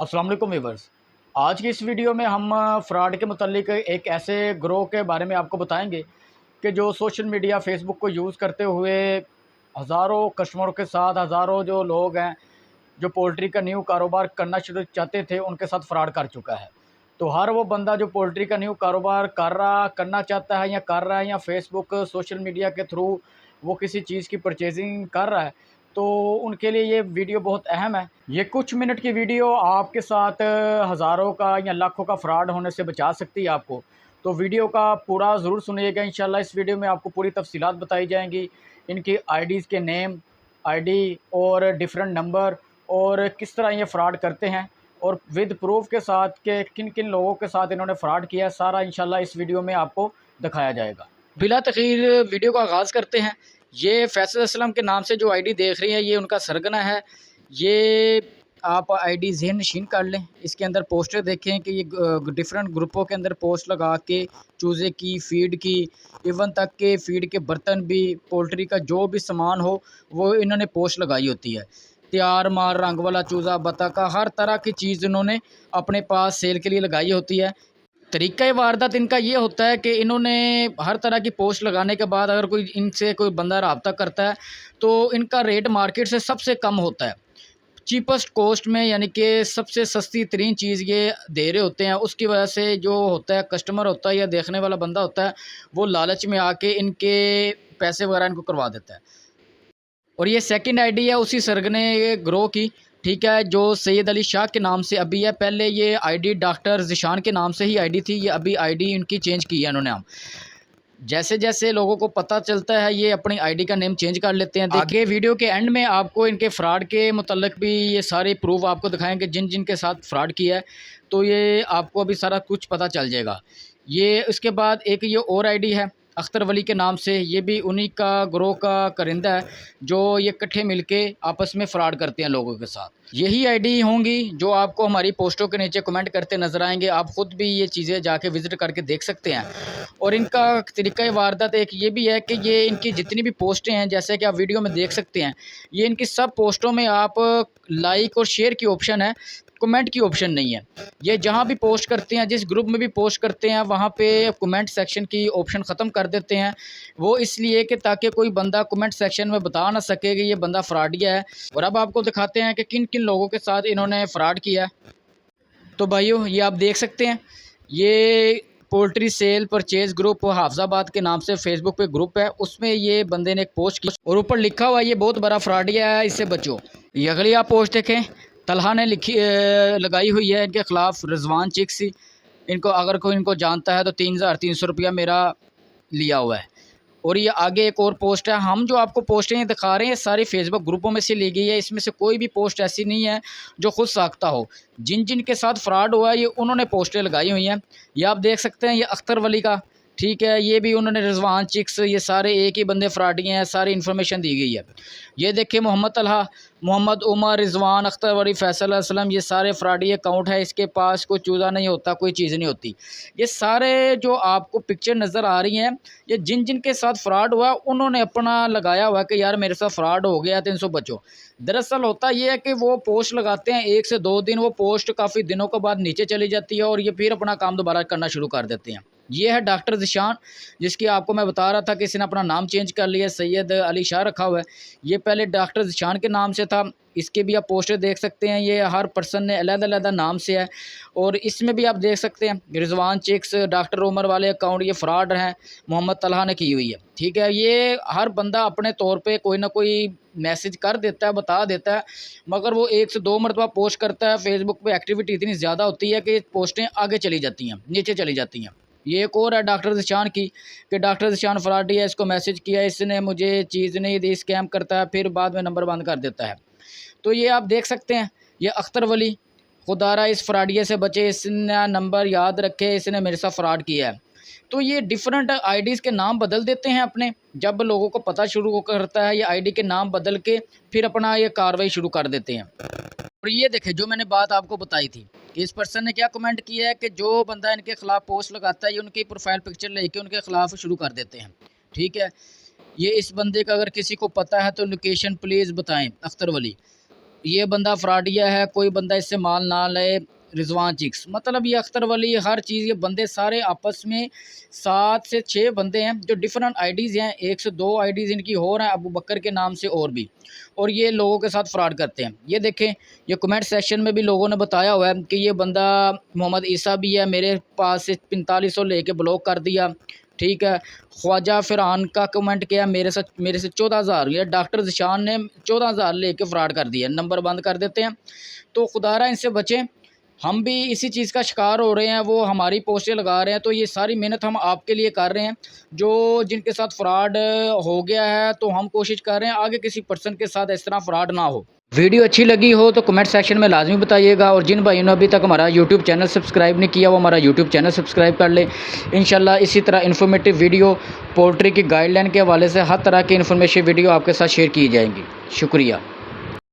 अस्सलाम वालेकुम वीवर्स। आज की इस वीडियो में हम फ़्रॉड के मुतल्लिक एक ऐसे ग्रोह के बारे में आपको बताएंगे कि जो सोशल मीडिया फ़ेसबुक को यूज़ करते हुए हज़ारों कस्टमरों के साथ, हज़ारों जो लोग हैं जो पोल्ट्री का न्यू कारोबार करना शुरू चाहते थे, उनके साथ फ़्रॉड कर चुका है। तो हर वो बंदा जो पोल्ट्री का न्यू कारोबार करना चाहता है या कर रहा है, या फ़ेसबुक सोशल मीडिया के थ्रू वो किसी चीज़ की परचेजिंग कर रहा है, तो उनके लिए ये वीडियो बहुत अहम है। ये कुछ मिनट की वीडियो आपके साथ हज़ारों का या लाखों का फ्रॉड होने से बचा सकती है आपको। तो वीडियो का पूरा ज़रूर सुनिएगा। इंशाल्लाह इस वीडियो में आपको पूरी तफ़सीलात बताई जाएँगी। इनकी आईडीज़ के नेम, आईडी और डिफरेंट नंबर, और किस तरह ये फ्रॉड करते हैं, और विद प्रूफ के साथ कि किन-किन लोगों के साथ इन्होंने फ्रॉड किया है, सारा इंशाल्लाह इस वीडियो में आपको दिखाया जाएगा। बिला तख़ीर वीडियो का आगाज़ करते हैं। ये फैसल असलम के नाम से जो आईडी देख रही हैं, ये उनका सरगना है। ये आप आईडी ज़हन नशीन कर लें। इसके अंदर पोस्टर देखें कि ये डिफरेंट ग्रुपों के अंदर पोस्ट लगा के चूज़े की, फ़ीड की, इवन तक के फ़ीड के बर्तन भी, पोल्ट्री का जो भी सामान हो, वो इन्होंने पोस्ट लगाई होती है। तैयार माल, रंग वाला चूज़ा, बतख, हर तरह की चीज़ इन्होंने अपने पास सेल के लिए लगाई होती है। तरीक़ा वारदात इनका ये होता है कि इन्होंने हर तरह की पोस्ट लगाने के बाद अगर कोई बंदा रब्ता करता है, तो इनका रेट मार्केट से सबसे कम होता है। चीपेस्ट कॉस्ट में, यानी कि सबसे सस्ती तरीन चीज़ ये दे रहे होते हैं। उसकी वजह से जो होता है, कस्टमर होता है या देखने वाला बंदा होता है, वो लालच में आके इनके पैसे वगैरह इनको करवा देता है। और ये सेकंड आईडी है उसी सरगने ग्रोह की, ठीक है, जो सैयद अली शाह के नाम से अभी है। पहले ये आईडी डॉक्टर ज़िशान के नाम से ही आईडी थी। ये अभी आईडी इनकी चेंज की है इन्होंने। हम जैसे जैसे लोगों को पता चलता है, ये अपनी आईडी का नेम चेंज कर लेते हैं। आगे वीडियो के एंड में आपको इनके फ्रॉड के मुतल्लिक भी ये सारे प्रूफ आपको दिखाएंगे, जिन जिन के साथ फ्रॉड किया है। तो ये आपको अभी सारा कुछ पता चल जाएगा। ये उसके बाद एक ये और आईडी है अख्तर वली के नाम से। ये भी उन्हीं का ग्रोह का करिंदा है, जो ये इकट्ठे मिलके आपस में फ़्रॉड करते हैं लोगों के साथ। यही आईडी होंगी जो आपको हमारी पोस्टों के नीचे कमेंट करते नज़र आएंगे। आप ख़ुद भी ये चीज़ें जाके विज़िट करके देख सकते हैं। और इनका तरीक़ा वारदात एक ये भी है कि ये इनकी जितनी भी पोस्टें हैं, जैसे कि आप वीडियो में देख सकते हैं, ये इनकी सब पोस्टों में आप लाइक और शेयर की ऑप्शन है, कमेंट की ऑप्शन नहीं है। ये जहाँ भी पोस्ट करते हैं, जिस ग्रुप में भी पोस्ट करते हैं, वहाँ पे कमेंट सेक्शन की ऑप्शन ख़त्म कर देते हैं। वो इसलिए कि ताकि कोई बंदा कमेंट सेक्शन में बता ना सके कि ये बंदा फ्रॉडिया है। और अब आपको दिखाते हैं कि किन किन लोगों के साथ इन्होंने फ्रॉड किया है। तो भाइयों, ये आप देख सकते हैं, ये poultry cell purchase group Hafizabad के नाम से फेसबुक पे ग्रुप है। उसमें ये बंदे ने एक पोस्ट की और ऊपर लिखा हुआ है, ये बहुत बड़ा फ्रॉडिया है, इससे बचो। ये अगली आप पोस्ट देखें, तलहा ने लगाई हुई है इनके ख़िलाफ़, रिजवान चिक्स। इनको अगर कोई इनको जानता है तो 3300 रुपया मेरा लिया हुआ है। और ये आगे एक और पोस्ट है। हम जो आपको पोस्टें ये दिखा रहे हैं, सारी फेसबुक ग्रुपों में से ली गई है। इसमें से कोई भी पोस्ट ऐसी नहीं है जो खुद साख्ता हो। जिन जिन के साथ फ्रॉड हुआ है, ये उन्होंने पोस्टें लगाई हुई हैं। ये आप देख सकते हैं, ये अख्तर वली का, ठीक है, ये भी उन्होंने, रिजवान चिक्स, ये सारे एक ही बंदे फ्रॉडी हैं। सारी इन्फॉर्मेशन दी गई है। ये देखिए, मोहम्मद तलहा, मोहम्मद उमर, रिजवान, अख्तर वली, फैसल असलम, ये सारे फ्रॉडी अकाउंट है। इसके पास कोई चूज़ा नहीं होता, कोई चीज़ नहीं होती। ये सारे जो आपको पिक्चर नज़र आ रही हैं, ये जिन जिन के साथ फ्रॉड हुआ, उन्होंने अपना लगाया हुआ कि यार मेरे साथ फ्रॉड हो गया, 300 बचो। दरअसल होता ये है कि वो पोस्ट लगाते हैं 1 से 2 दिन, वो पोस्ट काफ़ी दिनों के बाद नीचे चली जाती है और ये फिर अपना काम दोबारा करना शुरू कर देते हैं। ये है डॉक्टर ज़िशान, जिसकी आपको मैं बता रहा था कि इसने अपना नाम चेंज कर लिया, सैयद अली शाह रखा हुआ है। ये पहले डॉक्टर ज़िशान के नाम से था। इसके भी आप पोस्टर देख सकते हैं, ये हर पर्सन ने अलग-अलग नाम से है। और इसमें भी आप देख सकते हैं, रिजवान चिक्स, डॉक्टर उमर वाले अकाउंट ये फ्रॉड हैं, मोहम्मद तलहा ने की हुई है, ठीक है। ये हर बंदा अपने तौर पे कोई ना कोई मैसेज कर देता है, बता देता है, मगर वो 1 से 2 मरतबा पोस्ट करता है। फेसबुक पे एक्टिविटी इतनी ज़्यादा होती है कि पोस्टें आगे चली जाती हैं, नीचे चली जाती हैं। ये एक और है डॉक्टर ज़िशान की, कि डॉक्टर ज़िशान फ्रॉडी है, इसको मैसेज किया, इसने मुझे चीज़ नहीं दी, स्कैम करता है, फिर बाद में नंबर बंद कर देता है। तो ये आप देख सकते हैं, ये अख्तर वली, खुदारा इस फ्रॉडिये से बचे, इसने नंबर याद रखे, इसने मेरे साथ फ्रॉड किया है। तो ये डिफरेंट आईडीज़ के नाम बदल देते हैं अपने, जब लोगों को पता शुरू करता है, ये आईडी के नाम बदल के फिर अपना ये कार्रवाई शुरू कर देते हैं। और ये देखें, जो मैंने बात आपको बताई थी कि इस पर्सन ने क्या कमेंट किया है कि जो बंदा इनके ख़िलाफ़ पोस्ट लगाता है, ये उनकी प्रोफाइल पिक्चर लेके उनके ख़िलाफ़ शुरू कर देते हैं, ठीक है। ये इस बंदे का अगर किसी को पता है तो लोकेशन प्लीज़ बताएं, अख्तर वली। ये बंदा फ्रॉडिया है, कोई बंदा इससे माल ना ले, रिजवान चिक्स, मतलब ये अख्तर वली, हर चीज़, ये बंदे सारे आपस में 7 से 6 बंदे हैं जो डिफरेंट आईडीज़ हैं, 1 से 2 आईडीज़ इनकी हो रहा है अबू बकर के नाम से और भी, और ये लोगों के साथ फ्रॉड करते हैं। ये देखें, ये कमेंट सेक्शन में भी लोगों ने बताया हुआ है कि ये बंदा मोहम्मद ईसा भी है, मेरे पास से 4500 लेके ब्लॉक कर दिया, ठीक है। ख्वाजा फ़रहान का कमेंट किया, मेरे से 14,000, ये डॉक्टर ज़िशान ने 14,000 लेके फ्रॉड कर दिया, नंबर बंद कर देते हैं। तो खुदारा इनसे बचें, हम भी इसी चीज़ का शिकार हो रहे हैं, वो हमारी पोस्टें लगा रहे हैं, तो ये सारी मेहनत हम आपके लिए कर रहे हैं। जो जिनके साथ फ्रॉड हो गया है, तो हम कोशिश कर रहे हैं आगे किसी पर्सन के साथ इस तरह फ्रॉड ना हो। वीडियो अच्छी लगी हो तो कमेंट सेक्शन में लाजमी बताइएगा, और जिन भाइयों ने अभी तक हमारा यूट्यूब चैनल सब्सक्राइब नहीं किया वो हमारा यूट्यूब चैनल सब्सक्राइब कर लें। इंशाल्लाह इसी तरह इन्फॉर्मेटिव वीडियो, पोल्ट्री की गाइडलाइन के हवाले से हर तरह की इन्फॉर्मेशन वीडियो आपके साथ शेयर की जाएंगी। शुक्रिया।